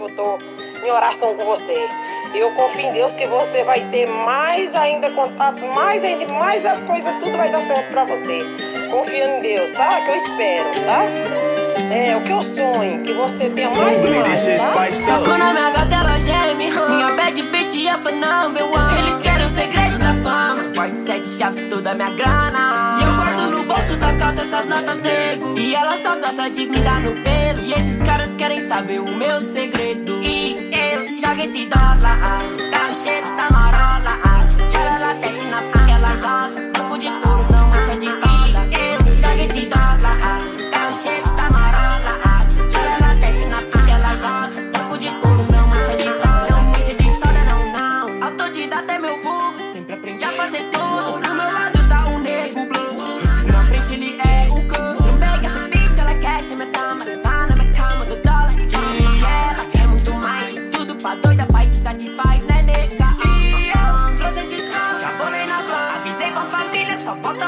eu tô em oração com você. Eu confio em Deus que você vai ter mais ainda contato, mais as coisas, tudo vai dar certo pra você. Confiando em Deus, tá? Que eu espero, tá? É o que eu sonho, que você tenha mais e mais, tá? Quando a minha gata ela geme, minha bad bitch é phenomenal. Eles querem o segredo da fama, guardo 7 chaves, toda a minha grana. E eu guardo no bolso da calça essas notas, nego. E ela só gosta de me dar no pelo. E esses caras querem saber o meu segredo. E eu jogo esse dólar, tá o cheiro da marola. E ela desce na porque ela joga pouco de couro, não mancha de soda. E eu jogo esse dólar, tá o cheiro da marola. E ela desce na porque ela joga pouco de couro, não mancha de soda. Não mancha de soda, não. Autodidata é meu vulgo, sempre aprendi a fazer tudo. Do meu lado tá um nego blue, na frente ele é o cão. Trombei essa bitch, ela quer se meter, mas tá na minha cama do dólar. E ela quer muito mais, tudo pra doida, pai te satisfaz, né, nega? E eu trouxe esses caras, já bolei na van. Avisei com a família, só falta